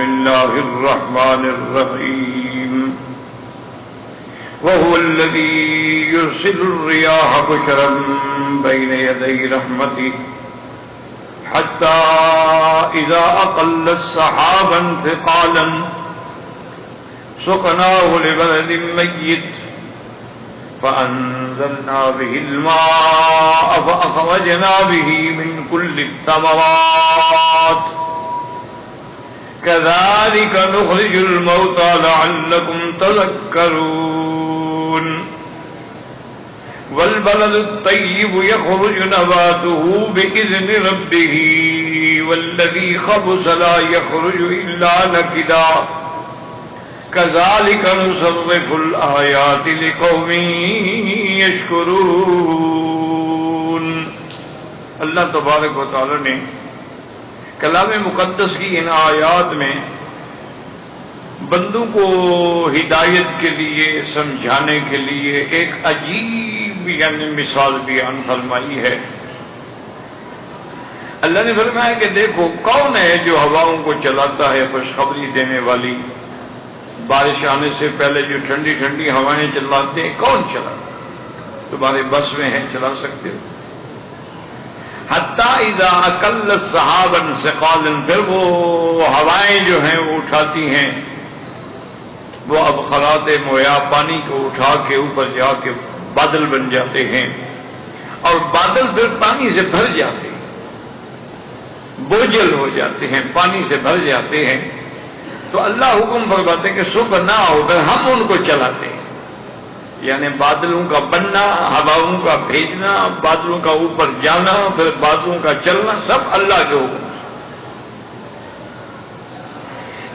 الله الرحمن الرحيم وهو الذي يرسل الرياح بشرا بين يدي رحمته حتى إذا أقلت سحابا ثقالا سقناه لبلد ميت فأنزلنا به الماء فأخرجنا به من كل الثمرات كذلك نخرج الموتى لعلكم تذكرون والبلد الطيب يخرج نباته بإذن ربه والذي خبث لا يخرج إلا نكدا كذلك نصرف الآيات لقوم يشكرون. اللہ تبارک و تعالی نے کلام مقدس کی ان آیات میں بندوں کو ہدایت کے لیے سمجھانے کے لیے ایک عجیب مثال بیان فرمائی ہے. اللہ نے فرمایا کہ دیکھو کون ہے جو ہواؤں کو چلاتا ہے خوشخبری دینے والی. بارش آنے سے پہلے جو ٹھنڈی ٹھنڈی ہوائیں چلاتے ہیں کون چلاتا؟ تمہارے بس میں ہے، چلا سکتے ہو. حتی اذا اقلت سحابا ثقالا، پھر وہ ہوائیں جو ہیں وہ اٹھاتی ہیں، وہ اب خرات مویا پانی کو اٹھا کے اوپر جا کے بادل بن جاتے ہیں، اور بادل پھر پانی سے بھر جاتے ہیں، بوجھل ہو جاتے ہیں، پانی سے بھر جاتے ہیں. تو اللہ حکم فرماتے ہیں کہ سکھ نہ ہو کر ہم ان کو چلاتے ہیں. یعنی بادلوں کا بننا، ہواؤں کا بھیجنا، بادلوں کا اوپر جانا، پھر بادلوں کا چلنا، سب اللہ کے حکم سے.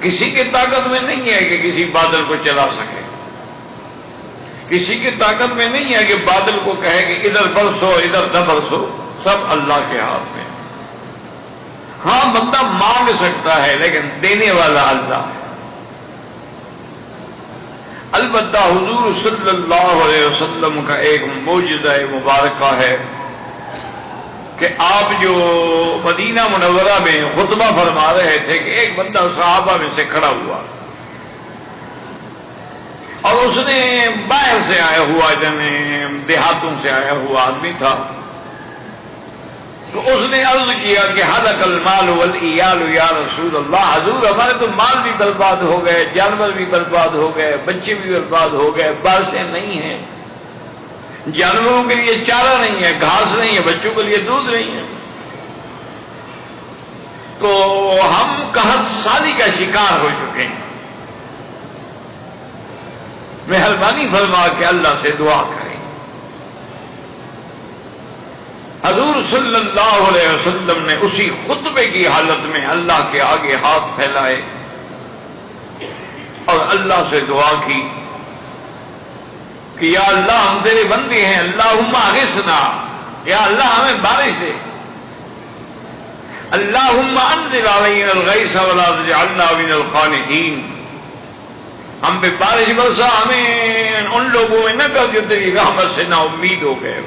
کسی کی طاقت میں نہیں ہے کہ کسی بادل کو چلا سکے، کسی کی طاقت میں نہیں ہے کہ بادل کو کہے کہ ادھر برسو ادھر نہ برسو، سب اللہ کے ہاتھ میں. ہاں بندہ مانگ سکتا ہے لیکن دینے والا اللہ ہے. البتہ حضور صلی اللہ علیہ وسلم کا ایک معجزہ مبارکہ ہے کہ آپ جو مدینہ منورہ میں خطبہ فرما رہے تھے کہ ایک بندہ صحابہ میں سے کھڑا ہوا اور اس نے باہر سے آیا ہوا، یعنی دیہاتوں سے آیا ہوا آدمی تھا. تو اس نے عرض کیا کہ حلق المال والعیال یا رسول اللہ، حضور ہمارے تو مال بھی برباد ہو گئے، جانور بھی برباد ہو گئے، بچے بھی برباد ہو گئے، بارشیں نہیں ہیں، جانوروں کے لیے چارہ نہیں ہے، گھاس نہیں ہے، بچوں کے لیے دودھ نہیں ہے، تو ہم قحط سالی کا شکار ہو چکے ہیں. مہربانی فرما کے اللہ سے دعا کریں. حضور صلی اللہ علیہ وسلم نے اسی خطبے کی حالت میں اللہ کے آگے ہاتھ پھیلائے اور اللہ سے دعا کی کہ یا اللہ ہم تیرے بندے ہیں، اللہم اغثنا، یا اللہ ہمیں بارش دے، اللہم انزل علینا الغیث ولا تجعلنا من القانطین، ہم پہ بارش برسا، ہمیں ان لوگوں میں نہ کر جو تیری رحمت سے نا امید ہو گئے.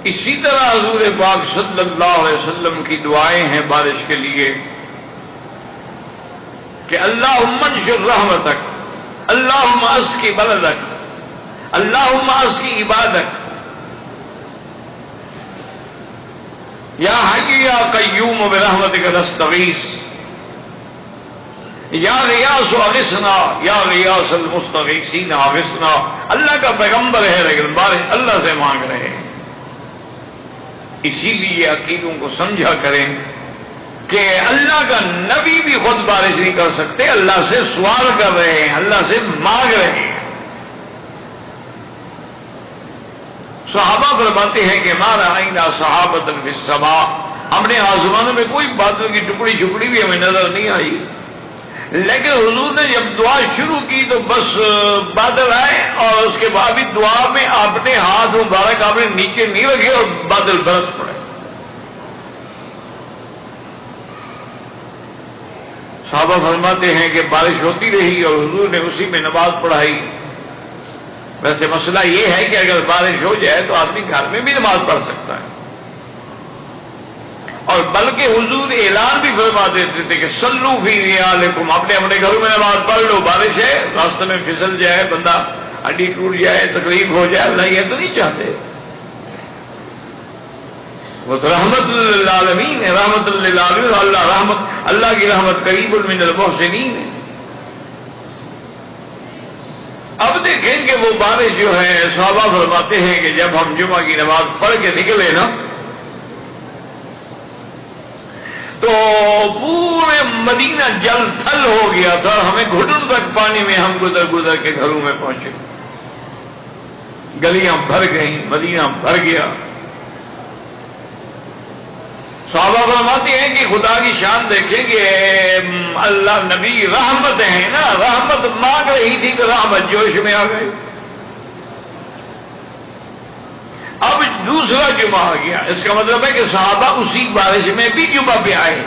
اسی طرح حضور پاک صلی اللہ علیہ وسلم کی دعائیں ہیں بارش کے لیے کہ اللہم انشر رحمتک، اللہم اسقی بلدک، اللہم اسقی عبادک، یا حی یا قیوم برحمتک نستغیث، یا غیاث اغثنا، یا غیاث المستغیثین اغثنا. اللہ کا پیغمبر ہے لیکن بارش اللہ سے مانگ رہے ہیں. اسی لیے عقیدوں کو سمجھا کریں کہ اللہ کا نبی بھی خود بارش نہیں کر سکتے، اللہ سے سوال کر رہے ہیں، اللہ سے مانگ رہے ہیں. صحابہ فرماتے ہیں کہ ما رأینا صحابۃ فی السماء، ہم نے آسمانوں میں کوئی بادل کی ٹکڑی چھپڑی بھی ہمیں نظر نہیں آئی، لیکن حضور نے جب دعا شروع کی تو بس بادل آئے اور اس کے بعد بھی دعا میں آپ نے ہاتھ مبارک آپ نے نیچے نہیں رکھے اور بادل برس پڑے. صحابہ فرماتے ہیں کہ بارش ہوتی رہی اور حضور نے اسی میں نماز پڑھائی. ویسے مسئلہ یہ ہے کہ اگر بارش ہو جائے تو آدمی گھر میں بھی نماز پڑھ سکتا ہے، اور بلکہ حضور اعلان بھی فرما دیتے تھے کہ صلو فی رحالکم، اپنے اپنے گھروں میں نماز پڑھ لو، بارش ہے راستے میں پھسل جائے، بندہ ہڈی ٹوٹ جائے، تکلیف ہو جائے، اللہ یہ تو نہیں چاہتے. وہ تو رحمت للعالمین ہے، رحمت للعالمین. اللہ کی رحمت قریب من المحسنین ہے. اب دیکھیں کہ وہ بارش جو ہے، صحابہ فرماتے ہیں کہ جب ہم جمعہ کی نماز پڑھ کے نکلے نا تو پورے مدینہ جل تھل ہو گیا تھا، ہمیں گھٹن تک پانی میں ہم گزر کے گھروں میں پہنچے. گلیاں بھر گئیں، مدینہ بھر گیا. صحابہ فرماتے ہیں کہ خدا کی شان دیکھیں کہ اللہ نبی رحمت ہے نا، رحمت مانگ رہی تھی کہ رحمت جوش میں آ گئی. اب دوسرا جمعہ آ گیا، اس کا مطلب ہے کہ صحابہ اسی بارش میں بھی جمعہ پہ آئے.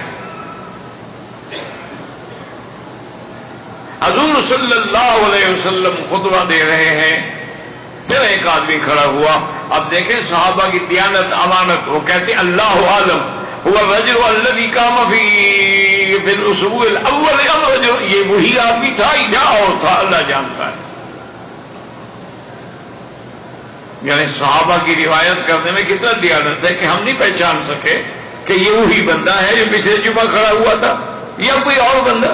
حضور صلی اللہ علیہ وسلم خطبہ دے رہے ہیں، پھر ایک آدمی کھڑا ہوا. اب دیکھیں صحابہ کی دیانت، امانت. وہ کہتے اللہ عالم هو الرجل الذي قام في الاسبوع الاول، یہ وہی آدمی تھا یا اور تھا، اللہ جانتا ہے. یعنی صحابہ کی روایت کرنے میں کتنا دیانت ہے کہ ہم نہیں پہچان سکے کہ یہ وہی بندہ ہے جو پچھلے جمعہ کھڑا ہوا تھا یا کوئی اور بندہ.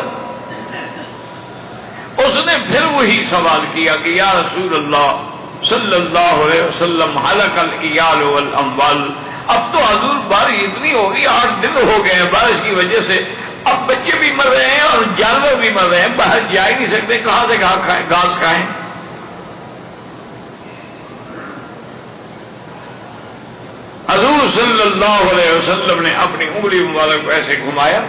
اس نے پھر وہی سوال کیا کہ یا رسول اللہ صلی اللہ علیہ وسلم ہلک العیال والاموال. اب تو حضور بارش اتنی ہوگی، 8 دن ہو گئے ہیں بارش کی وجہ سے، اب بچے بھی مر رہے ہیں اور جانور بھی مر رہے ہیں، باہر جا ہی نہیں سکتے، کہاں سے گھاس کھائیں. حضور صلی اللہ علیہ وسلم نے اپنی انگلی مبارک کو ایسے گھمایا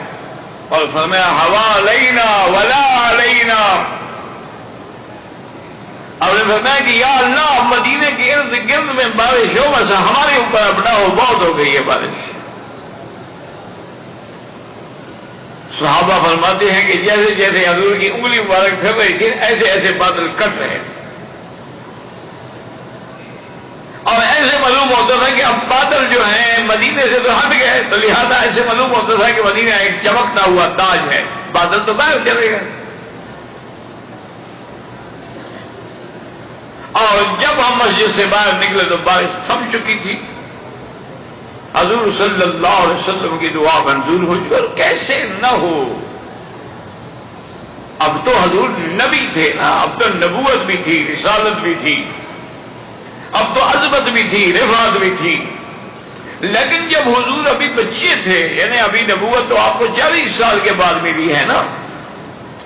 اور فرمایا حوالینا ولا علینا. اور نے فرمایا کہ یا اللہ مدینے کے ارد گرد میں بارش ہو، بس ہمارے اوپر اب نہ ہو، بہت ہو گئی ہے بارش. صحابہ فرماتے ہیں کہ جیسے جیسے حضور کی انگلی مبارک پھر رہی تھی، ایسے ایسے بادل کٹ رہے تھے اور ایسے معلوم ہوتا تھا کہ اب بادل جو ہیں مدینے سے تو ہٹ گئے، تو لہذا ایسے معلوم ہوتا تھا کہ مدینہ ایک چمکتا ہوا تاج ہے، بادل تو باہر چلے گئے. اور جب ہم مسجد سے باہر نکلے تو بارش تھم چکی تھی. حضور صلی اللہ علیہ وسلم کی دعا منظور ہو چکی، اور کیسے نہ ہو. اب تو حضور نبی تھے نا، اب تو نبوت بھی تھی، رسالت بھی تھی، اب تو عظمت بھی تھی، رفعت بھی تھی. لیکن جب حضور ابھی بچے تھے، یعنی ابھی نبوت تو آپ کو 40 سال کے بعد ملی ہے نا،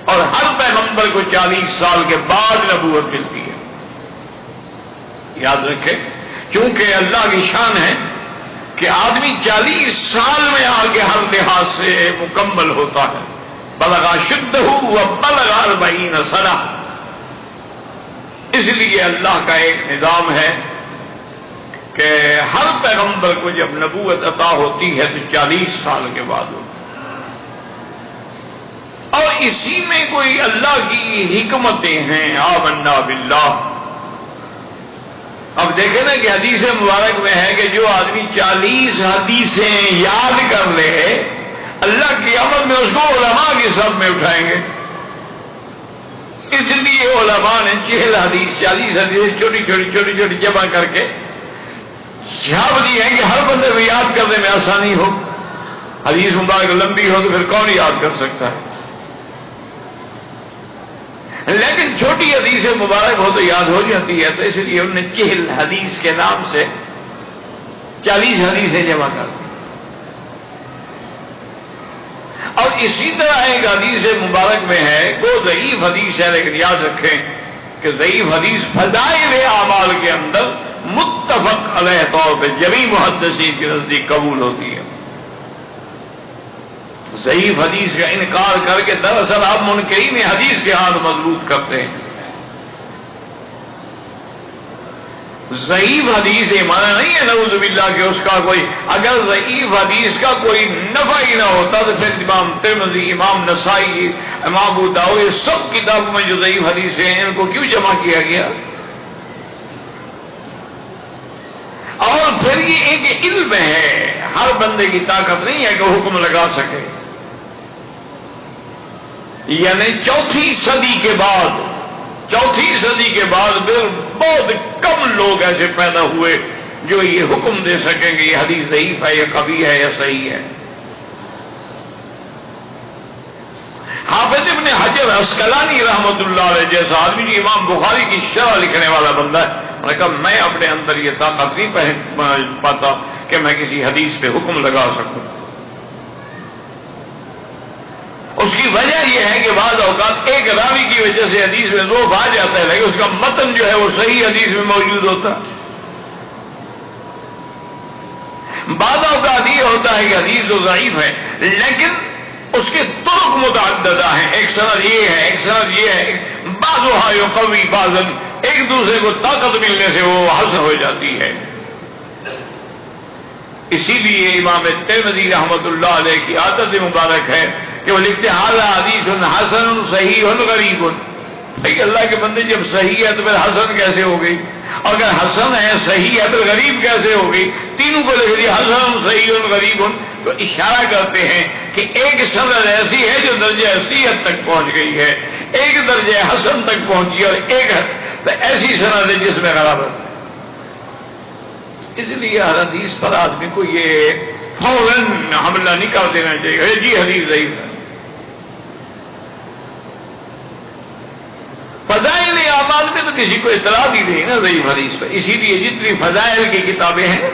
اور ہر پیغمبر کو 40 سال کے بعد نبوت ملتی ہے. یاد رکھیں، چونکہ اللہ کی شان ہے کہ آدمی 40 سال میں آگے ہر لحاظ سے مکمل ہوتا ہے. بلغ اشدہ وبلغ 40 سنہ. اس لیے اللہ کا ایک نظام ہے کہ ہر پیغمبر کو جب نبوت عطا ہوتی ہے تو 40 سال کے بعد ہوتی ہے. اور اسی میں کوئی اللہ کی حکمتیں ہیں. آمنا باللہ. اب دیکھیں نا کہ حدیث مبارک میں ہے کہ جو آدمی 40 حدیثیں یاد کر لے، اللہ کی قیامت میں اس کو علماء کی صف میں اٹھائیں گے. اس لیے علماء نے 40 حدیثیں چھوٹی چھوٹی جمع کر کے چھاپ دی ہیں کہ ہر بندے کو یاد کرنے میں آسانی ہو. حدیث مبارک لمبی ہو تو پھر کون یاد کر سکتا ہے؟ لیکن چھوٹی حدیث مبارک ہو تو یاد ہو جاتی ہے. تو اس لیے انہوں نے 40 حدیث کے نام سے 40 حدیثیں جمع کر دی. اور اسی طرح ایک حدیث مبارک میں ہے، وہ ضعیف حدیث ہے لیکن یاد رکھیں کہ ضعیف حدیث فضائل اعمال کے اندر متفق علیہ طور پہ جمیع محدثین کے نزدیک قبول ہوتی ہے. ضعیف حدیث کا انکار کر کے دراصل آپ منکرین حدیث کے ہاتھ مضبوط کرتے ہیں. ضعیف حدیث یہ معنی نہیں ہے نعوذ باللہ کہ اس کا کوئی، اگر ضعیف حدیث کا کوئی نفع ہی نہ ہوتا تو پھر امام ترمذی، امام نسائی، امام ابو داؤد، یہ سب کتابوں میں جو ضعیف حدیثیں ہیں ان کو کیوں جمع کیا گیا؟ اور پھر یہ ایک علم ہے، ہر بندے کی طاقت نہیں ہے کہ حکم لگا سکے. یعنی چوتھی صدی کے بعد پھر بہت کم لوگ ایسے پیدا ہوئے جو یہ حکم دے سکیں کہ یہ حدیث ضعیف ہے یا قوی ہے یا صحیح ہے. حافظ ابن حجر عسقلانی رحمت اللہ علیہ جیسا آدمی جو امام بخاری کی شرح لکھنے والا بندہ ہے، انہوں نے کہا میں اپنے اندر یہ طاقت نہیں پاتا کہ میں کسی حدیث پہ حکم لگا سکوں. اس کی وجہ یہ ہے کہ بعض اوقات ایک راوی کی وجہ سے حدیث میں ضعف آ جاتا ہے، لیکن اس کا متن جو ہے وہ صحیح حدیث میں موجود ہوتا. بعض اوقات یہ ہوتا ہے کہ حدیث تو ضعیف ہے لیکن اس کے طرق متعددہ ہیں، ایک سند یہ ہے، ایک سند یہ ہے، بعضها یقوی بعضا، ایک دوسرے کو طاقت ملنے سے وہ حسن ہو جاتی ہے. اسی لیے امام ترمذی رحمت اللہ علیہ کی عادت مبارک ہے کہ وہ لکھتے ہیں ھذا حدیث حسن صحیح غریب. اللہ کے بندے جب صحیح ہے تو پھر حسن کیسے ہو گئی؟ اگر حسن ہے صحیح ہے تو غریب کیسے ہو گئی؟ تینوں کو لکھ دیا حسن صحیح غریب. تو اشارہ کرتے ہیں کہ ایک سند ایسی ہے جو درجہ صحت تک پہنچ گئی ہے، ایک درجہ حسن تک پہنچی اور ایک ایسی سند ہے جس میں غرابت ہے. اس لیے ہر حدیث پر آدمی کو یہ فوراً حملہ نہیں کر دینا چاہیے جی حدیث ضعیف ہے. فضائل اعمال میں تو کسی کو اطلاع بھی نہیں نا ضعیف حدیث پر. اسی لیے جتنی فضائل کی کتابیں ہیں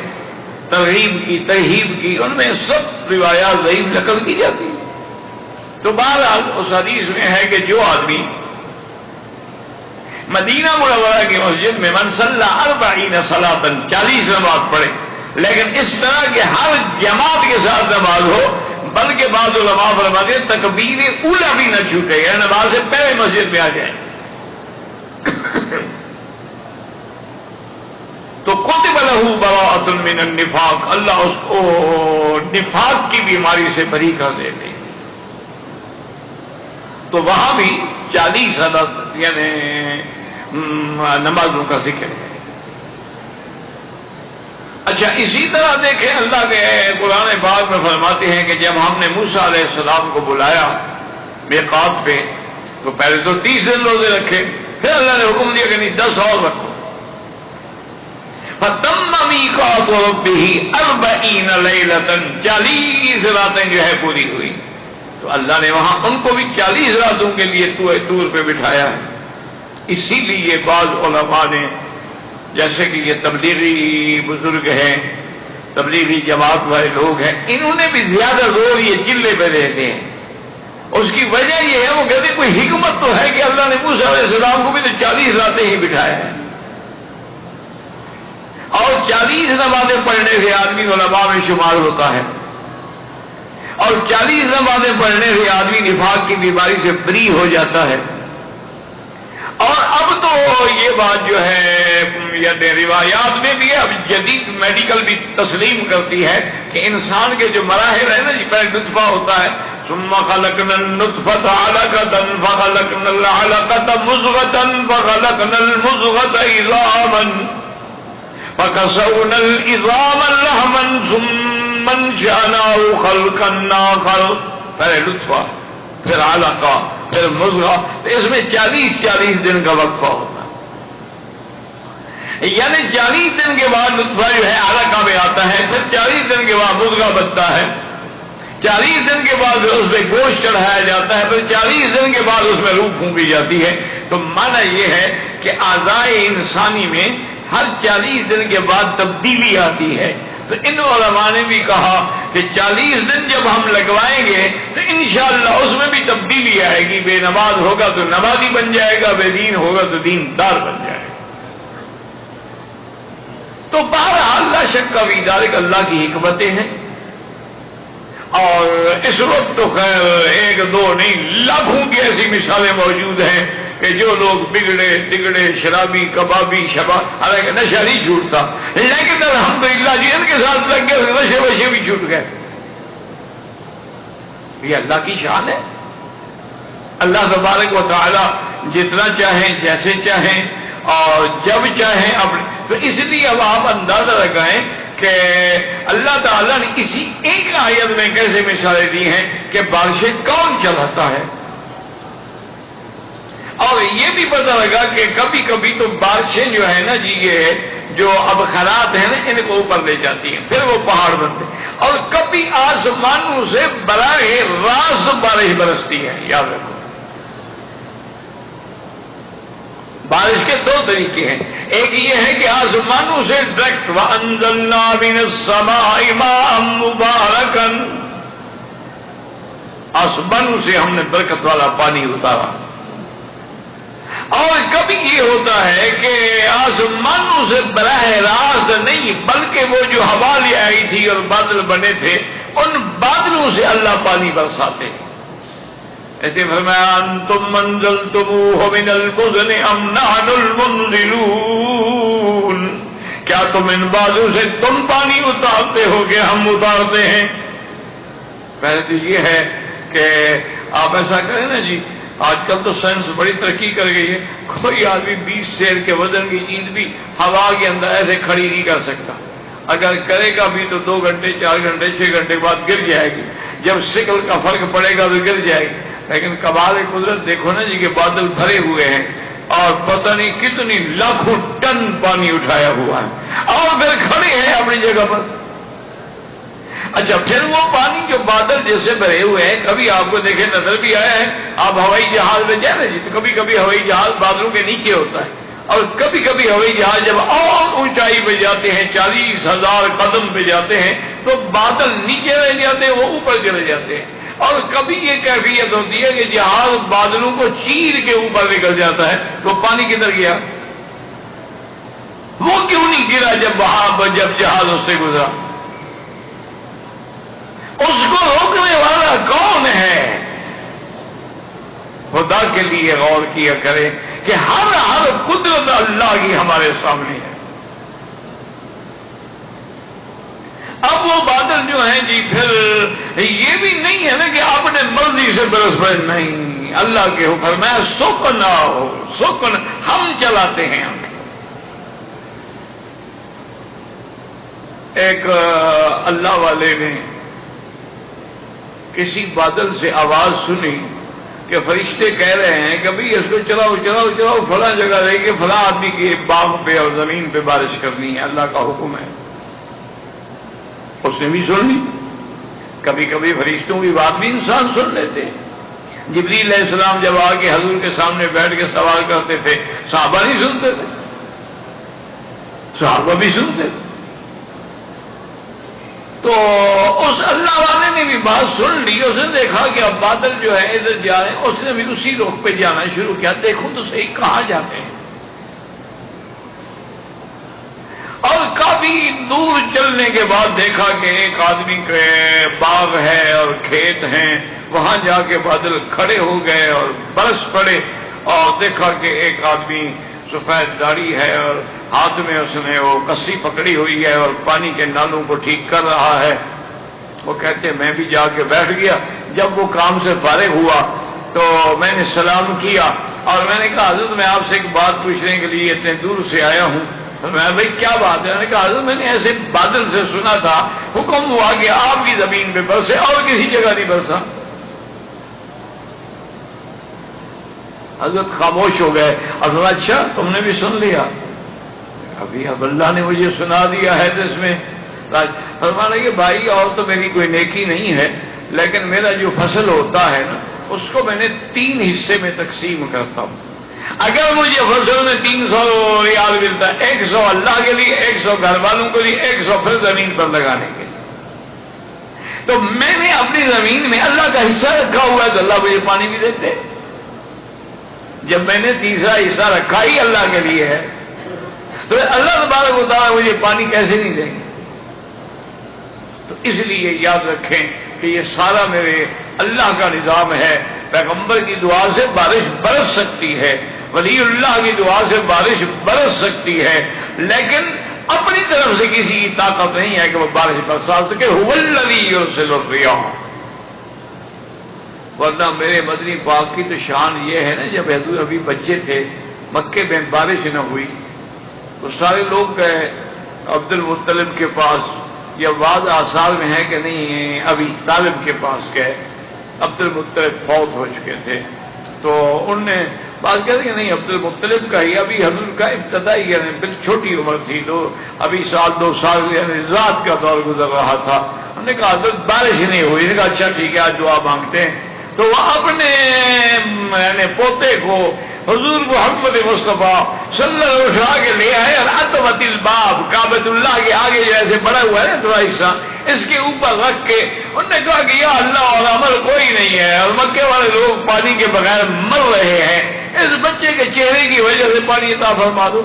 ترغیب کی ترہیب کی ان میں سب روایات ضعیف نقل کی جاتی ہیں. تو بہرحال اس حدیث میں ہے کہ جو آدمی مدینہ منورہ کی مسجد میں من صلی 40 صلاۃ 40 نماز پڑھے، لیکن اس طرح کہ ہر جماعت کے ساتھ نماز ہو، بلکہ بعض علماء فرماتے ہیں تکبیر اولیٰ بھی نہ چھوٹے، یعنی نماز سے پہلے مسجد میں آ جائیں، تو کتب لہ براءۃ من النفاق، اللہ اس کو نفاق کی بیماری سے بری کر دے گی. تو وہاں بھی 40 عدد یعنی نمازوں کا ذکر ہے. اچھا اسی طرح دیکھیں اللہ کے قرآن پاک میں فرماتے ہیں کہ جب ہم نے موسیٰ علیہ السلام کو بلایا میقات پہ تو پہلے تو 30 دن روزے رکھے، پھر اللہ نے حکم دیا کہ نہیں 10 اور رکھو. فَتَمَّ مِيقَاتُ رَبِّهِ 40 لَيْلَةً 40 راتیں جو ہے پوری ہوئی. تو اللہ نے وہاں ان کو بھی 40 راتوں کے لیے طور پہ بٹھایا ہے. اسی لیے بعض علماء نے جیسے کہ یہ تبلیغی بزرگ ہیں، تبلیغی جماعت والے لوگ ہیں، انہوں نے بھی زیادہ زور یہ چلے پہ دیتے ہیں. اس کی وجہ یہ ہے وہ کہتے ہیں کوئی حکمت تو ہے کہ اللہ نے موسیٰ علیہ السلام کو بھی تو 40 راتیں ہی بٹھایا ہے، اور 40 نمازیں پڑھنے سے آدمی علماء میں شمار ہوتا ہے، اور 40 نمازیں پڑھنے سے آدمی نفاق کی بیماری سے بری ہو جاتا ہے. اور اب تو یہ بات جو ہے روایات میں بھی اب جدید میڈیکل بھی تسلیم کرتی ہے کہ انسان کے جو مراحل ہے نا جی، پہلے نطفہ ہوتا ہے، ثم خلقنا النطفة علقة فخلقنا العلقة مضغة فخلقنا المضغة عظاما فكسونا العظام لحما ثم انشأناه خلقا آخر. پہلے نطفہ پھر علقہ پھر مضغہ، اس میں 40 دن کا وقفہ ہوتا ہے. یعنی 40 دن کے بعد نطفہ جو ہے علقہ میں آتا ہے، پھر 40 دن کے بعد مضغہ بنتا ہے، 40 دن کے بعد اس میں گوشت چڑھایا جاتا ہے، پھر 40 دن کے بعد اس میں روح پھونکی جاتی ہے. تو معنی یہ ہے کہ اعضائے انسانی میں ہر 40 دن کے بعد تبدیلی آتی ہے. تو ان علماء نے بھی کہا کہ 40 دن جب ہم لگوائیں گے تو انشاءاللہ اس میں بھی تبدیلی آئے گی. بے نماز ہوگا تو نمازی بن جائے گا، بے دین ہوگا تو دیندار بن جائے گا. تو بہرحال لا شک کا بھی ذالک اللہ کی حکمتیں ہیں. اور اس وقت تو خیر 1 2 نہیں، لاکھوں کی ایسی مثالیں موجود ہیں کہ جو لوگ بگڑے بگڑے شرابی کبابی حالانکہ نشہ نہیں چھوٹتا، لیکن الحمدللہ جی ان کے ساتھ لگ گئے نشے وشے بھی چھوٹ گئے. یہ اللہ کی شان ہے. اللہ تبارک و تعالی جتنا چاہیں جیسے چاہیں اور جب چاہیں اپنے. تو اس لیے اب آپ اندازہ لگائیں کہ اللہ تعالیٰ نے اسی ایک آیت میں کیسے مثالیں دی ہیں کہ بارشیں کون چلاتا ہے. اور یہ بھی پتہ لگا کہ کبھی کبھی تو بارشیں جو ہے نا جی، یہ جو ابخارات ہیں نا، ان کو اوپر لے جاتی ہیں، پھر وہ پہاڑ بنتے ہیں. اور کبھی آسمانوں سے براہ راست بارش برستی ہے. یاد رکھو، بارش کے دو طریقے ہیں. ایک یہ ہے کہ آسمانوں سے ڈائریکٹ وَأَنزَلْنَا مِنَ السَّمَاءِ مَاءً مُبَارَكًا، آسمانوں سے ہم نے برکت والا پانی اتارا. اور کبھی یہ ہوتا ہے کہ آسمانوں سے براہ راست نہیں، بلکہ وہ جو ہوا لے آئی تھی اور بادل بنے تھے، ان بادلوں سے اللہ پانی برساتے ہیں. ایسے فرمایا انتم منزلتموہ من المزن ام نحن المنزلون، کیا تم ان بادلوں سے تم پانی اتارتے ہو کہ ہم اتارتے ہیں؟ پہلے تو یہ ہے کہ آپ ایسا کریں نا جی، آج کل تو سائنس بڑی ترقی کر گئی ہے، کوئی آدمی 20 سیر کے وزن کی چیز بھی ہوا کے اندر ایسے کھڑی نہیں کر سکتا. اگر کرے گا بھی تو 2 گھنٹے 4 گھنٹے 6 گھنٹے بعد گر جائے گی. جب شکل کا فرق پڑے گا تو گر جائے گی. لیکن کمال قدرت دیکھو نا جی کہ بادل بھرے ہوئے ہیں اور پتہ نہیں کتنی لاکھوں ٹن پانی اٹھایا ہوا ہے اور پھر کھڑے ہیں اپنی جگہ پر. اچھا، پھر وہ پانی جو بادل جیسے بھرے ہوئے ہیں، کبھی آپ کو دیکھے نظر بھی آیا ہے، آپ ہوائی جہاز میں جائیں نا جی تو کبھی کبھی ہوائی جہاز بادلوں کے نیچے ہوتا ہے، اور کبھی کبھی ہوائی جہاز جب اور اونچائی پہ جاتے ہیں، 40,000 قدم پہ جاتے ہیں، تو بادل نیچے رہ جاتے ہیں، وہ اوپر چلے جاتے ہیں. اور کبھی یہ کیفیت ہوتی ہے کہ جہاز بادلوں کو چیر کے اوپر نکل جاتا ہے، تو پانی کدھر گیا؟ وہ کیوں نہیں گرا جب جہاز اس سے گزرا؟ اس کو روکنے والا کون ہے؟ خدا کے لیے غور کیا کرے کہ ہر قدرت اللہ کی ہمارے سامنے ہے. اب وہ بادل جو ہیں جی، پھر یہ بھی نہیں ہے نا کہ اپنے مرضی سے برس پڑے، نہیں، اللہ کے حکم ہے سکن ہم چلاتے ہیں. ایک اللہ والے نے کسی بادل سے آواز سنی کہ فرشتے کہہ رہے ہیں کہ بھئی اس کو چلاؤ چلاؤ چلاؤ، فلاں جگہ رہے کہ فلاں آدمی کے باغ پہ اور زمین پہ بارش کرنی ہے، اللہ کا حکم ہے. اس نے بھی سن لی. کبھی کبھی فرشتوں کی بات بھی انسان سن لیتے ہیں. جبریل علیہ السلام جب آ کے حضور کے سامنے بیٹھ کے سوال کرتے تھے، صحابہ نہیں سنتے تھے، صحابہ بھی سنتے تھے. تو اس اللہ والے نے بھی بات سن لی. اس نے دیکھا کہ اب بادل جو ہے ادھر جا رہے ہیں، اس نے بھی اسی رخ پہ جانا شروع کیا. دیکھو تو صحیح کہاں جاتے ہیں. اور کافی دور چلنے کے بعد دیکھا کہ ایک آدمی کے باغ ہے اور کھیت ہیں، وہاں جا کے بادل کھڑے ہو گئے اور برس پڑے. اور دیکھا کہ ایک آدمی سفید داڑھی ہے اور ہاتھ میں اس نے وہ کسی پکڑی ہوئی ہے اور پانی کے نالوں کو ٹھیک کر رہا ہے. وہ کہتے میں بھی جا کے بیٹھ گیا. جب وہ کام سے فارغ ہوا تو میں نے سلام کیا اور میں نے کہا حضرت میں آپ سے ایک بات پوچھنے کے لیے اتنے دور سے آیا ہوں. میں بھائی کیا بات ہے؟ میں نے کہا حضرت میں نے ایسے بادل سے سنا تھا، حکم ہوا کہ آپ کی زمین پہ برسے اور کسی جگہ نہیں برسا. حضرت خاموش ہو گئے. حضرت اچھا تم نے بھی سن لیا؟ ابھی اب اللہ نے مجھے سنا دیا ہے. تو اس میں فرمانا کہ بھائی اور تو میری کوئی نیکی نہیں ہے، لیکن میرا جو فصل ہوتا ہے نا اس کو میں نے 3 حصے میں تقسیم کرتا ہوں. اگر مجھے فصل میں 300 ریال ملتا ہے، 100 اللہ کے لیے، 100 گھر والوں کے لیے، 100 پھر زمین پر لگانے کے. تو میں نے اپنی زمین میں اللہ کا حصہ رکھا ہوا ہے تو اللہ مجھے پانی بھی دیتے. جب میں نے تیسرا حصہ رکھا ہی اللہ کے لیے ہے تو اللہ تبارک و تعالیٰ مجھے پانی کیسے نہیں دیں گے؟ تو اس لیے یاد رکھیں کہ یہ سارا میرے اللہ کا نظام ہے. پیغمبر کی دعا سے بارش برس سکتی ہے، ولی اللہ کی دعا سے بارش برس سکتی ہے، لیکن اپنی طرف سے کسی کی طاقت نہیں ہے کہ وہ بارش برسا سکے. هو الذی یرسل الرياح. ورنہ میرے مدنی پاک کی تو شان یہ ہے نا، جب حضور ابھی بچے تھے مکے میں بارش نہ ہوئی تو سارے لوگ گئے عبد المطلب کے پاس یا بعض آثار میں ہے کہ نہیں ابھی طالب کے پاس گئے، عبد المطلب فوت ہو چکے تھے، تو ان نے بات کہتے کہ نہیں عبد المطلب کا ہی، ابھی حضور کا ابتدائی یعنی بالکل چھوٹی عمر تھی، تو ابھی سال 2 سال یعنی ذات کا دور گزر رہا تھا. انہوں نے کہا حضرت بارش نہیں ہوئی. انہوں نے کہا اچھا ٹھیک ہے آج دعا مانگتے ہیں. تو وہ اپنے یعنی پوتے کو حضور محمد مصطفیٰ صلی اللہ علیہ وسلم کے لے آئے اور عتبۃ الباب کعبۃ اللہ کے آگے جیسے بڑا ہوا ہے نا تھوڑا حصہ، اس کے اوپر رکھ کے انہوں نے کہا کہ یا اللہ اور عمل کوئی نہیں ہے اور مکے والے لوگ پانی کے بغیر مر رہے ہیں، اس بچے کے چہرے کی وجہ سے پانی عطا فرما دو.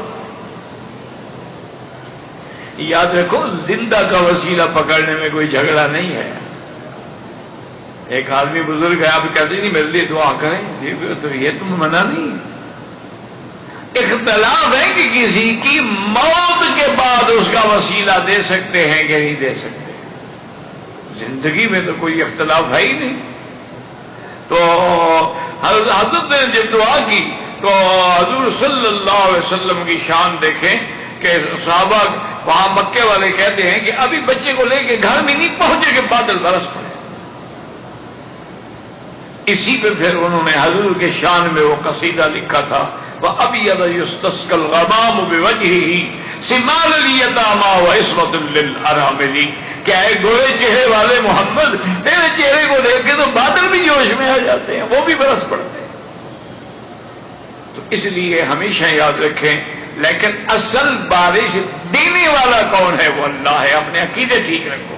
یاد رکھو زندہ کا وسیلہ پکڑنے میں کوئی جھگڑا نہیں ہے. ایک آدمی بزرگ ہے، آپ کہتے نہیں میرے لیے دعا کریں، تو یہ تم منع نہیں. اختلاف ہے کہ کسی کی موت کے بعد اس کا وسیلہ دے سکتے ہیں کہ نہیں دے سکتے. زندگی میں تو کوئی اختلاف ہے ہی نہیں. تو حضرت نے جب دعا کی تو حضور صلی اللہ علیہ وسلم کی شان دیکھیں کہ صحابہ وہاں مکے والے کہتے ہیں کہ ابھی بچے کو لے کے گھر میں نہیں پہنچے کہ بادل برس پڑے. اسی پہ پھر انہوں نے حضور کے شان میں وہ قصیدہ لکھا تھا، وَأَبْيَضَ يُسْتَسْقَى الْغَمَامُ بِوَجْهِهِ سِمَالَ الْيَتَامَى وَعِصْمَةٌ لِلْأَرَامِلِ. کیا ہے گورے چہرے والے محمد، تیرے چہرے کو دیکھ کے تو بادل بھی جوش میں آ جاتے ہیں، وہ بھی برس پڑتے ہیں. تو اس لیے ہمیشہ یاد رکھیں، لیکن اصل بارش دینے والا کون ہے؟ وہ اللہ ہے. اپنے عقیدے ٹھیک رکھو.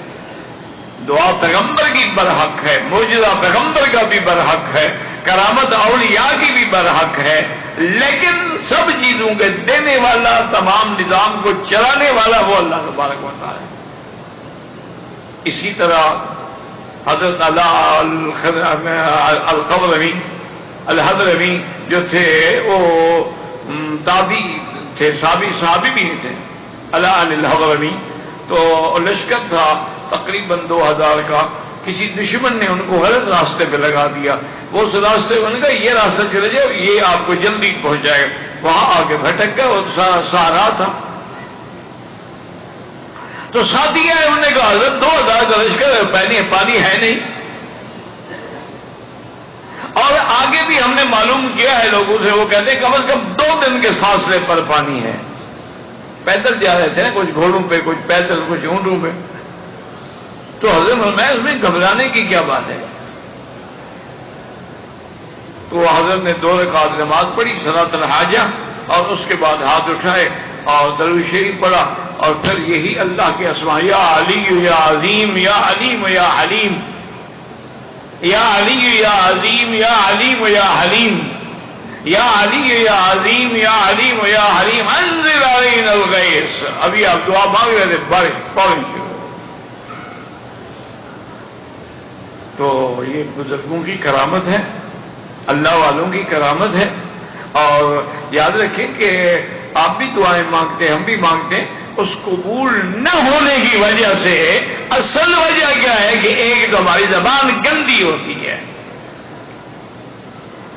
دعا پیغمبر کی برحق ہے، معجزہ پیغمبر کا بھی برحق ہے، کرامت اولیاء کی بھی برحق ہے، لیکن سب چیزوں کے دینے والا، تمام نظام کو چلانے والا وہ اللہ تبارک و تعالی. اسی طرح حضرت الحضرمی جو تھے وہ تابعی تھے، صحابی بھی نہیں تھے. الحضرمی تو لشکر تھا تقریباً 2000 کا، کسی دشمن نے ان کو غلط راستے پہ لگا دیا. وہ اس راستے کو کہا یہ راستہ چلے جاؤ، یہ آپ کو جلدی پہنچ جائے. وہاں آ کے بھٹک گئے، وہ سہارا تھا. تو ساتھی آئے، انہوں نے کہا حضرت 2000 کا لشکر، پانی ہے نہیں، اور آگے بھی ہم نے معلوم کیا ہے لوگوں سے، وہ کہتے ہیں کم از کم 2 دن کے فاصلے پر پانی ہے. پیدل جا رہے تھے، کچھ گھوڑوں پہ، کچھ پیدل، کچھ اونٹوں پہ. تو حضرت میں اس میں گھبرانے کی کیا بات ہے؟ تو حضرت نے 2 رکعت نماز پڑھی صلاۃ الحاجہ، اور اس کے بعد ہاتھ اٹھائے اور درود شریف پڑھا، اور پھر یہی اللہ کے اسماء، یا علی یا عظیم یا علیم یا حلیم، یا علی یا عظیم یا علیم یا حلیم، یا علی یا عظیم یا علیم یا حلیم انزل علینا الغیث. ابھی آپ دعا مانگ رہے تھے، بارش فوراً شروع. تو یہ بزرگوں کی کرامت ہے، اللہ والوں کی کرامت ہے. اور یاد رکھیں کہ آپ بھی دعائیں مانگتے ہیں، ہم بھی مانگتے ہیں، اس قبول نہ ہونے کی وجہ سے اصل وجہ کیا ہے کہ ایک تو ہماری زبان گندی ہوتی ہے،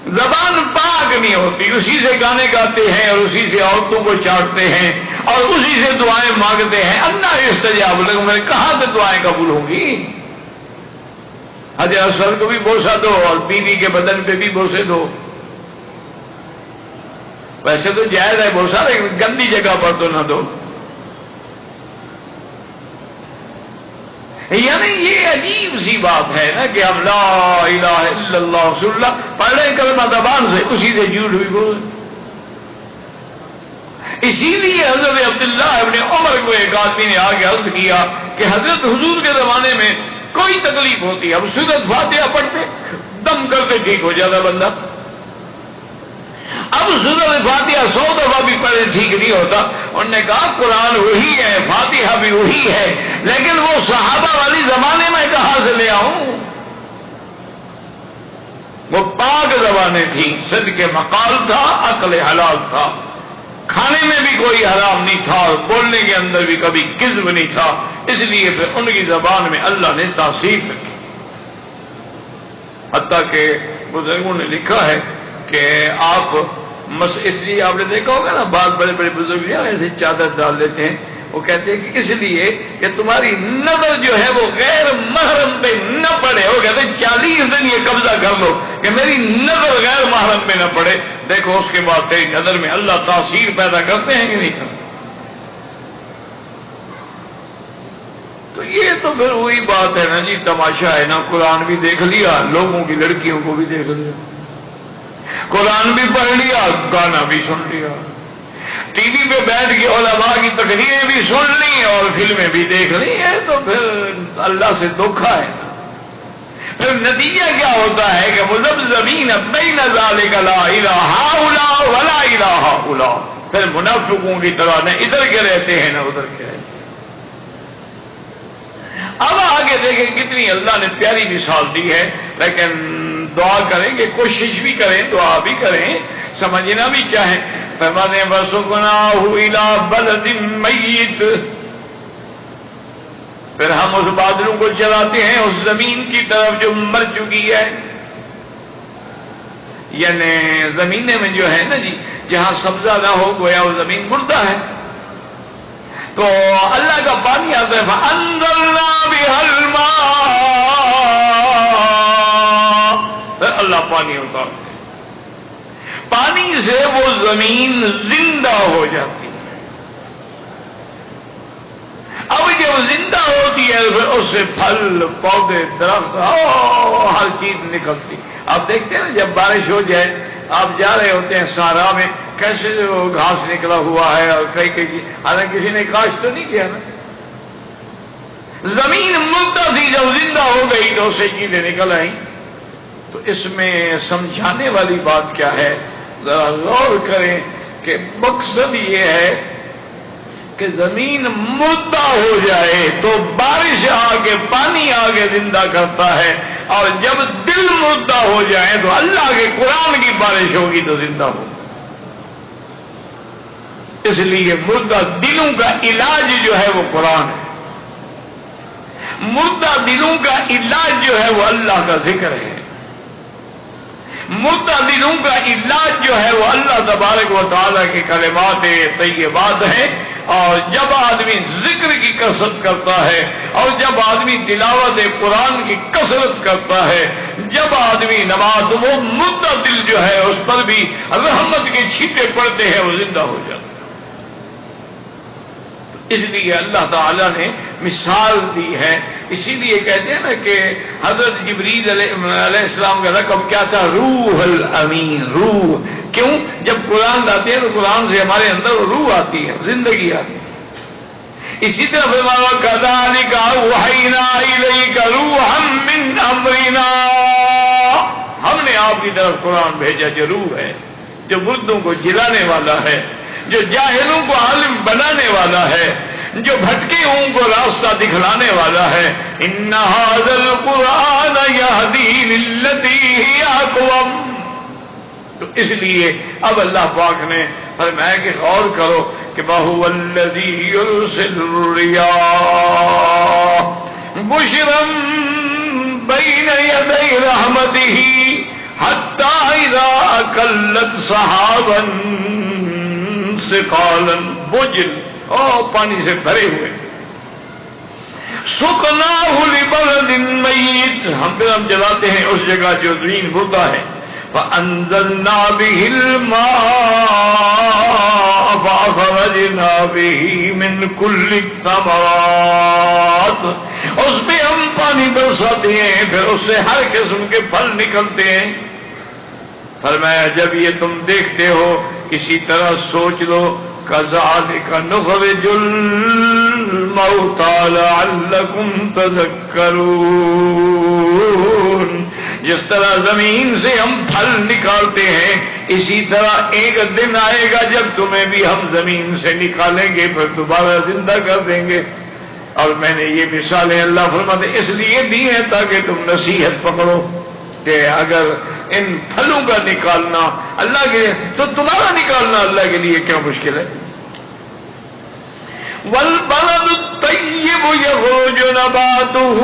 زبان پاک نہیں ہوتی، اسی سے گانے گاتے ہیں اور اسی سے عورتوں کو چاٹتے ہیں اور اسی سے دعائیں مانگتے ہیں. اللہ استجاب لکم، میں کہاں سے دعائیں قبول ہوں گی؟ حضرت اسد کو بھی بوسہ دو اور بیوی کے بدن پہ بھی بوسے دو. ویسے تو جائز ہے بوسہ، لیکن گندی جگہ پر تو نہ دو. یعنی یہ عجیب سی بات ہے نا کہ ہم لا الہ الا اللہ رسول اللہ پڑھ رہے ہیں کلمہ زبان سے، اسی سے جھوٹ بھی بول. اسی لیے حضرت عبداللہ ابن عمر کو ایک آدمی نے آگے عرض کیا کہ حضرت حضور کے زمانے میں کوئی تکلیف ہوتی، اب سورۃ فاتحہ پڑھتے دم کرتے ٹھیک ہو جاتا بندہ. اب سورۃ فاتحہ 100 دفعہ بھی پڑھے ٹھیک نہیں ہوتا. انہوں نے کہا قرآن وہی ہے، فاتحہ بھی وہی ہے، لیکن وہ صحابہ والی زمانے میں کہاں سے لے آؤں؟ وہ پاک زبانیں تھیں، صدق مقال تھا، عقل حلال تھا، کھانے میں بھی کوئی حرام نہیں تھا اور بولنے کے اندر بھی کبھی کذب نہیں تھا. اس لیے پھر ان کی زبان میں اللہ نے تاثیر رکھی. حتیٰ کہ بزرگوں نے لکھا ہے کہ آپ اس لیے آپ نے دیکھا ہوگا نا بعض بڑے بڑے بزرگ ایسے چادر ڈال لیتے ہیں، وہ کہتے ہیں کہ اس لیے کہ تمہاری نظر جو ہے وہ غیر محرم پہ نہ پڑے. وہ کہتے ہیں 40 دن یہ قبضہ کر لو کہ میری نظر غیر محرم پہ نہ پڑے. دیکھو اس کے بعد تیری نظر میں اللہ تاثیر پیدا کرتے ہیں کہ نہیں کرتے. تو یہ تو پھر وہی بات ہے نا جی, تماشا ہے نا. قرآن بھی دیکھ لیا, لوگوں کی لڑکیوں کو بھی دیکھ لیا, قرآن بھی پڑھ لیا, گانا بھی سن لیا, ٹی وی پہ بیٹھ کے علماء کی تقریریں بھی سن لی اور فلمیں بھی دیکھ لی. ہے تو پھر اللہ سے دھوکا ہے نا. پھر نتیجہ کیا ہوتا ہے کہ مذبذبین بین ذالک لا الہ ہؤلاء ولا الہ ہؤلاء. پھر منافقوں کی طرح نہ ادھر کے رہتے ہیں نہ ادھر کے رہتے ہیں. اب آگے دیکھیں کتنی اللہ نے پیاری مثال دی ہے. لیکن دعا کریں کہ کوشش بھی کریں, دعا بھی کریں, سمجھنا بھی چاہیں. فرماتے ہیں وَسُقْنَاهُ إِلَىٰ بَلَدٍ مَيِّتٍ, پھر ہم اس بادلوں کو چلاتے ہیں اس زمین کی طرف جو مر چکی ہے. یعنی زمینے میں جو ہے نا جی, جہاں سبزہ نہ ہو گویا وہ زمین مردہ ہے. تو اللہ کا پانی آتا ہے فَأَنزَلْنَا بِهَا الْمَاءَ, پھر اللہ پانی اتارتا ہے. پانی سے وہ زمین زندہ ہو جاتی ہے. اب جب زندہ ہوتی ہے پھر اس سے پھل پودے درخت ہر چیز نکلتی. آپ دیکھتے ہیں نا جب بارش ہو جائے, آپ جا رہے ہوتے ہیں صحرا میں, کیسے وہ گھاس نکلا ہوا ہے اور کئی کئی, حالانکہ کسی نے کاشت تو نہیں کیا نا. زمین مردہ تھی, جب زندہ ہو گئی تو اس سے چیزیں نکل آئیں. تو اس میں سمجھانے والی بات کیا ہے, ذرا غور کریں کہ مقصد یہ ہے کہ زمین مردہ ہو جائے تو بارش آگے پانی آگے زندہ کرتا ہے, اور جب دل مردہ ہو جائے تو اللہ کے قرآن کی بارش ہوگی تو زندہ ہوگی. اس لیے مردہ دلوں کا علاج جو ہے وہ قرآن ہے. مردہ دلوں کا علاج جو ہے وہ اللہ کا ذکر ہے. مردہ دلوں کا علاج جو ہے وہ اللہ تبارک و تعالیٰ کے کلمات طیبات ہیں. اور جب آدمی ذکر کی کثرت کرتا ہے, اور جب آدمی تلاوت قرآن کی کثرت کرتا ہے, جب آدمی نماز, وہ مردہ دل جو ہے اس پر بھی رحمت کے چھینٹے پڑتے ہیں, وہ زندہ ہو جاتا ہے. اس لیے اللہ تعالیٰ نے مثال دی ہے. اسی لیے کہتے ہیں نا کہ حضرت جبریل علیہ السلام کا لقب کیا تھا, روح الامین. روح کیوں؟ جب قرآن لاتے ہیں تو قرآن سے ہمارے اندر روح آتی ہے, زندگی آتی ہے. اسی طرح فرمایا کذالک اوحینا الیک روحا من امرنا, ہم نے آپ کی طرف قرآن بھیجا جو روح ہے, جو مردوں کو جلانے والا ہے, جو جاہلوں کو عالم بنانے والا ہے, جو بھٹکے ہوں کو راستہ دکھلانے والا ہے. ان ھذا القرآن یہدی للتی ہی اقوم. تو اس لیے اب اللہ پاک نے فرمایا کہ غور کرو کہ وَهُوَ الَّذِي يُرْسِلُ الرِّيَاحَ بُشْرًا بَيْنَ يَدَيْ رَحْمَتِهِ حَتَّى إِذَا أَقَلَّتْ سَحَابًا ثِقَالًا بُجْل, پانی سے بھرے ہوئے, سُقْنَاهُ لِبَلَدٍ مَيِّتٍ, ہم جلاتے ہیں اس جگہ جو زمین مردہ ہے. فَأَنزَلْنَا بِهِ الْمَاءَ فَأَخْرَجْنَا بِهِ مِنْ كُلِّ الثَّمَرَاتِ, اس پہ ہم پانی برساتے ہیں, پھر اس سے ہر قسم کے پھل نکلتے ہیں. فرمایا جب یہ تم دیکھتے ہو اسی طرح سوچ لو, كَذَلِكَ نُخْرِجُ الْمَوْتَىٰ لَعَلَّكُمْ تَذَكَّرُونَ. جس طرح زمین سے ہم پھل نکالتے ہیں, اسی طرح ایک دن آئے گا جب تمہیں بھی ہم زمین سے نکالیں گے, پھر دوبارہ زندہ کر دیں گے. اور میں نے یہ مثالیں اللہ فرماتے اس لیے دی ہیں تاکہ تم نصیحت پکڑو کہ اگر ان پھلوں کا نکالنا اللہ کے لیے, تو تمہارا نکالنا اللہ کے لیے کیا مشکل ہے. وَالْبَلَدُ الطَّيِّبُ يَخْرُجُ نَبَاتُهُ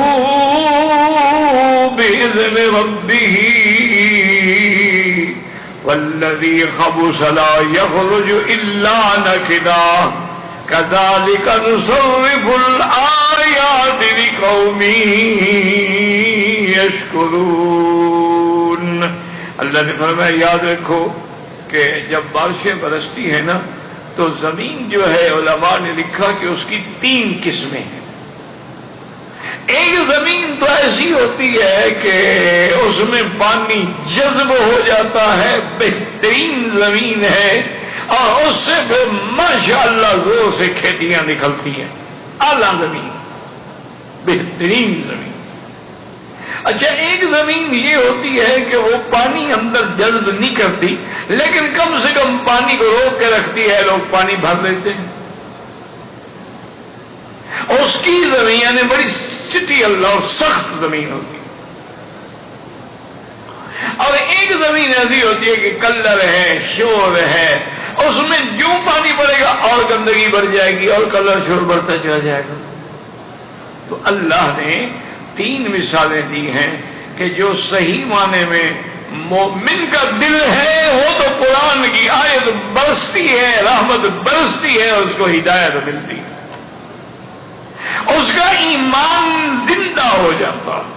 بِإِذْنِ رَبِّهِ وَالَّذِي خَبُثَ لَا يَخْرُجُ إِلَّا نَكِدًا. كذلك نصرف الآيات لقوم يشكرون. اللہ نے فرمایا یاد رکھو کہ جب بارشیں برستی ہیں نا تو زمین جو ہے علماء نے لکھا کہ اس کی 3 قسمیں ہیں. ایک زمین تو ایسی ہوتی ہے کہ اس میں پانی جذب ہو جاتا ہے، بہترین زمین ہے، اور اس سے پھر ماشاءاللہ زور سے کھیتیاں نکلتی ہیں. اعلیٰ زمین، بہترین زمین. اچھا ایک زمین یہ ہوتی ہے کہ وہ پانی اندر جذب نہیں کرتی لیکن کم سے کم پانی کو روک کے رکھتی ہے، لوگ پانی بھر لیتے ہیں. اس کی زمین یعنی بڑی چٹی اللہ اور سخت زمین ہوتی ہے. اور ایک زمین ایسی ہوتی ہے کہ کلر ہے، شور ہے، اس میں جو پانی پڑے گا اور گندگی بڑھ جائے گی اور کلر شور بڑھتا چلا جائے گا. تو اللہ نے 3 مثالیں دی ہیں کہ جو صحیح معنی میں مومن کا دل ہے وہ تو قرآن کی آیت برستی ہے، رحمت برستی ہے، اس کو ہدایت ملتی ہے، اس کا ایمان زندہ ہو جاتا ہے،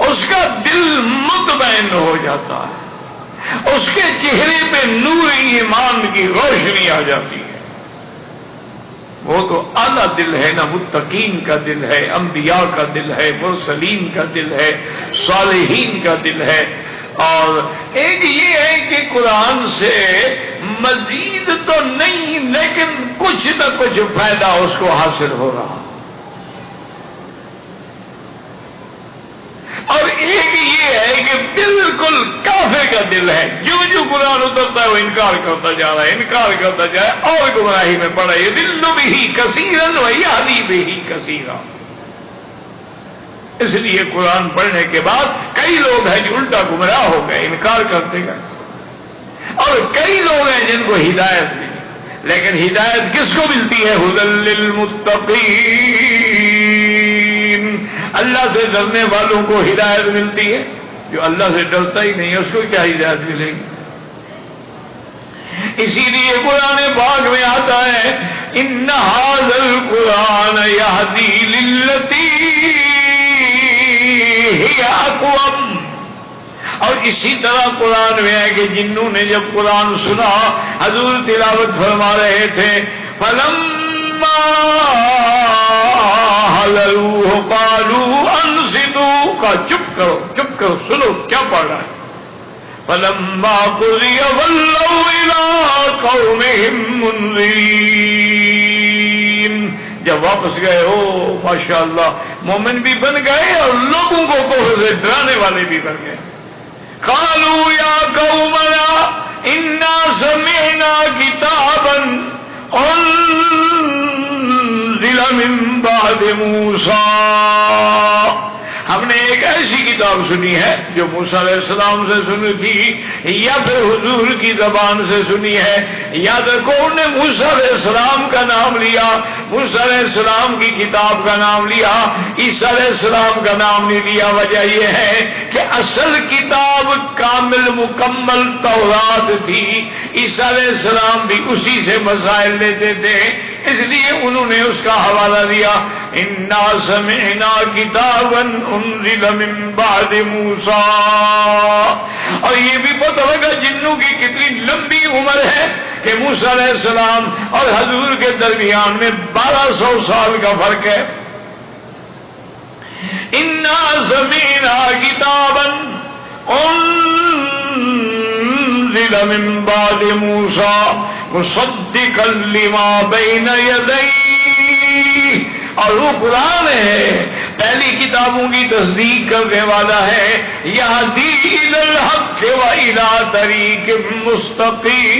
اس کا دل مطمئن ہو جاتا ہے، اس کے چہرے پہ نور ایمان کی روشنی آ جاتی ہے. وہ تو اعلیٰ دل ہے نا، متقین کا دل ہے، انبیاء کا دل ہے، مرسلین کا دل ہے، صالحین کا دل ہے. اور ایک یہ ہے کہ قرآن سے مزید تو نہیں لیکن کچھ نہ کچھ فائدہ اس کو حاصل ہو رہا. اور ایک یہ ہے کہ بالکل کافر کا دل ہے، جو قرآن اترتا ہے وہ انکار کرتا جا رہا ہے، انکار کرتا جائے اور گمراہی میں پڑا. یضل بہ کثیرا ویہدی بہ کثیرا. اس لیے قرآن پڑھنے کے بعد کئی لوگ ہیں جو الٹا گمراہ ہو گئے، انکار کرتے گئے، اور کئی لوگ ہیں جن کو ہدایت ملی. لیکن ہدایت کس کو ملتی ہے؟ ھدی للمتقین. اللہ سے ڈرنے والوں کو ہدایت ملتی ہے. جو اللہ سے ڈرتا ہی نہیں اس کو کیا ہدایت ملے گی؟ اسی لیے قرآن پاک میں آتا ہے ان ھذا القرآن یہدی للتی ہی اقوم. اور اسی طرح قرآن میں ہے کہ جنوں نے جب قرآن سنا، حضور تلاوت فرما رہے تھے، فلما حللوہ قالوا انصتوا، کہا چپ کرو چپ کرو، سنو کیا پڑھ رہا ہے. فلما قضی ولوا الی قومہم منذرین. جب واپس گئے ہو ماشاءاللہ مومن بھی بن گئے اور لوگوں کو کفر سے ڈرانے والے بھی بن گئے. قالوا یا قومنا انا سمعنا کتابا انزل من بعد موسیٰ. ہم نے ایک ایسی کتاب سنی ہے جو موسیٰ علیہ السلام سے سنی تھی یا پھر حضور کی زبان سے سنی ہے. یاد رکھو انہوں نے موسیٰ علیہ السلام کا نام لیا، موسیٰ علیہ السلام کی کتاب کا نام لیا، عیسیٰ علیہ السلام کا نام نہیں لیا. وجہ یہ ہے کہ اصل کتاب کامل مکمل تورات تھی، عیسیٰ علیہ السلام بھی اسی سے مسائل لیتے تھے، اس لیے انہوں نے اس کا حوالہ دیا انا سمعنا کتابا انزل من بعد موسیٰ. اور یہ بھی پتہ لگا جنوں کی کتنی لمبی عمر ہے کہ موسیٰ علیہ السلام اور حضور کے درمیان میں 1200 سال کا فرق ہے. انا سمعنا کتابا انزل من بعد موسیٰ مصدقا لما بین یدیہ. اور وہ قرآن ہے پہلی کتابوں کی تصدیق کرنے والا ہے. یہدی الی الحق و الی طریق مستقیم.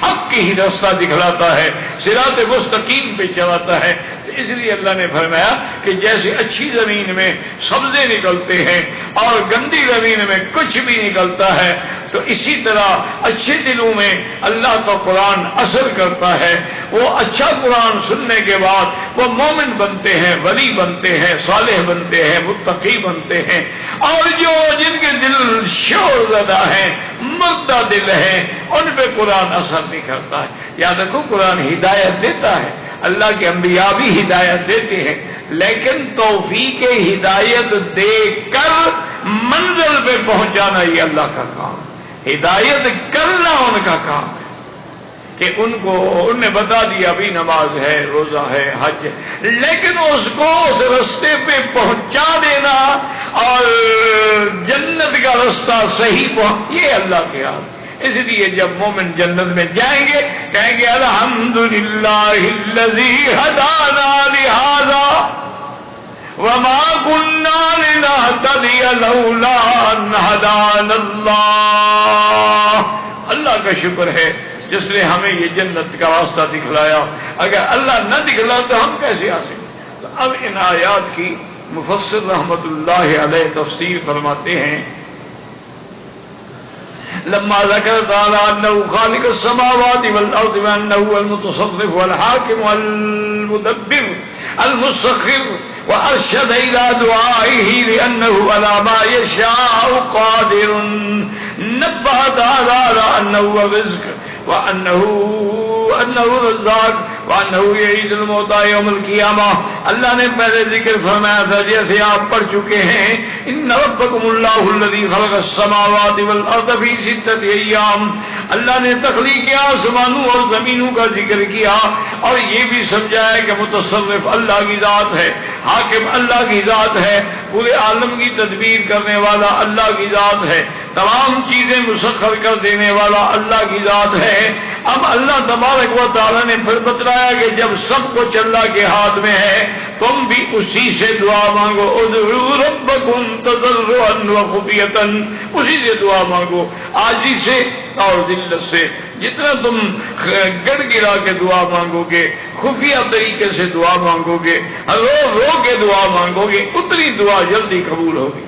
حق کی ہی راستہ دکھلاتا ہے، صراط مستقیم پہ چلاتا ہے. اس لیے اللہ نے فرمایا کہ جیسے اچھی زمین میں سبزے نکلتے ہیں اور گندی زمین میں کچھ بھی نکلتا ہے، تو اسی طرح اچھے دلوں میں اللہ کا قرآن اثر کرتا ہے. وہ اچھا قرآن سننے کے بعد وہ مومن بنتے ہیں، ولی بنتے ہیں، صالح بنتے ہیں، متقی بنتے ہیں. اور جن کے دل شور زدہ ہیں، مردہ دل ہیں، ان پہ قرآن اثر نہیں کرتا ہے۔ یاد رکھو قرآن ہدایت دیتا ہے، اللہ کے انبیاء بھی ہدایت دیتے ہیں، لیکن توفیق ہدایت دے کر منزل پہ پہنچانا یہ اللہ کا کام، ہدایت کرنا ان کا کام ہے کہ ان نے بتا دیا ابھی نماز ہے، روزہ ہے، حج ہے، لیکن اس کو اس رستے پہ پہنچا دینا اور جنت کا رستہ صحیح یہ اللہ کے ہاتھ۔ اس لیے جب مومن جنت میں جائیں گے کہیں گے الحمدللہ الذی ہدانا لہذا وما كنا لنهتدي لولا ان هدانا اللہ۔ اللہ کا شکر ہے جس نے ہمیں یہ جنت کا راستہ دکھلایا، اگر اللہ نہ دکھلا تو ہم کیسے آ سکتے؟ تو اب ان آیات کی مفسر رحمت اللہ علیہ تفسیر فرماتے ہیں لما ذکر تعالی انه خالق السماوات والارض وانه هو المتصرف والحاكم والمدبر المسخر وارشد الى دعائه لانه على ما يشاء قادر، نبه تعالی على انه الرزق وانه الرزاق وانه يعيد الموتى يوم القيامہ۔ اللہ نے پہلے ذکر فرمایا تھا جیسے آپ پڑھ چکے ہیں ان ربکم اللہ الذی خلق السماوات والارض فی ستۃ ایام، اللہ نے تخلیق آسمانوں اور زمینوں کا ذکر کیا اور یہ بھی سمجھایا کہ متصرف اللہ کی ذات ہے، حاکم اللہ کی ذات ہے، پورے عالم کی تدبیر کرنے والا اللہ کی ذات ہے، تمام چیزیں مسخر کر دینے والا اللہ کی ذات ہے۔ اب اللہ تبارک و تعالیٰ نے پھر بتلایا کہ جب سب کچھ اللہ کے ہاتھ میں ہے تم بھی اسی سے دعا مانگو، ادعوا ربکم تضرعا وخفیۃ، اسی سے دعا مانگو عاجزی سے اور ذلت سے۔ جتنا تم گڑ گڑا کے دعا مانگو گے، خفیہ طریقے سے دعا مانگو گے، رو رو کے دعا مانگو گے، اتنی دعا جلدی قبول ہوگی۔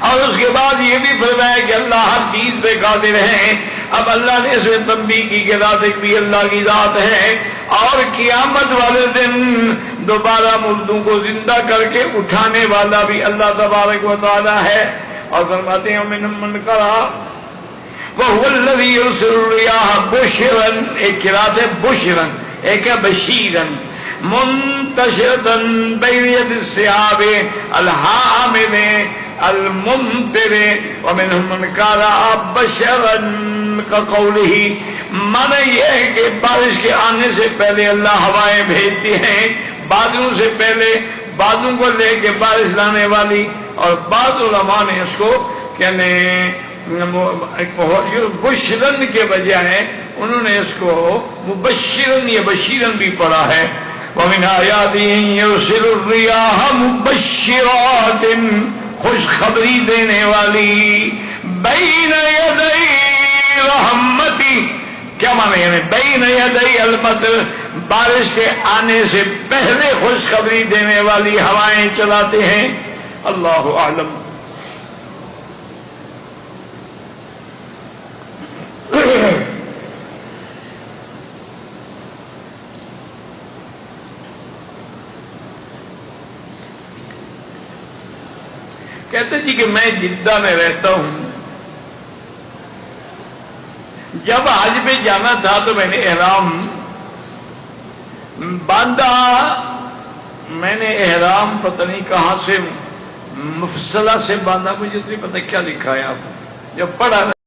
اور اس کے بعد یہ بھی فرمایا کہ اللہ ہر چیز پہ قادر ہے۔ اب اللہ نے اس میں تنبیہ کی کہ رازق بھی اللہ کی ذات ہے اور قیامت والے دن دوبارہ مردوں کو زندہ کر کے اٹھانے والا بھی اللہ تبارک و تعالی ہے۔ اور فرماتے ہیں من من قرأ وهو الذي يرسل الرياح بشرا، ایک قرأت ہے بشرا، ایک ہے بشیرا، منتشرا بین ید السحاب الحامل الممطر ومنهم من قرأ بشرا كقوله، معنی یہ ہے کہ بارش کے آنے سے پہلے اللہ ہوائیں بھیجتے ہیں، بادلوں سے پہلے بادلوں کو لے کے بارش لانے والی، اور بعض علماء نے اس کو کہنے بشرن کے بجائے انہوں نے اس کو مبشرن یا بشیرن بھی پڑھا ہے۔ وَمِنْ آيَاتِهِ يُرْسِلُ الرِّيَاحَ مُبَشِّرَاتٍ، خوشخبری دینے والی، بین یدی رحمتی، کیا معنی ہے بین یدی المطر، بارش کے آنے سے پہلے خوشخبری دینے والی ہوائیں چلاتے ہیں۔ اللہ اعلم۔ کہتے جی کہ میں جدہ میں رہتا ہوں، جب حج پہ جانا تھا تو میں نے احرام باندھا، میں نے احرام پتہ نہیں کہاں سے مفصلہ سے باندھا، مجھے تو نہیں پتہ کیا لکھا ہے آپ جب پڑھا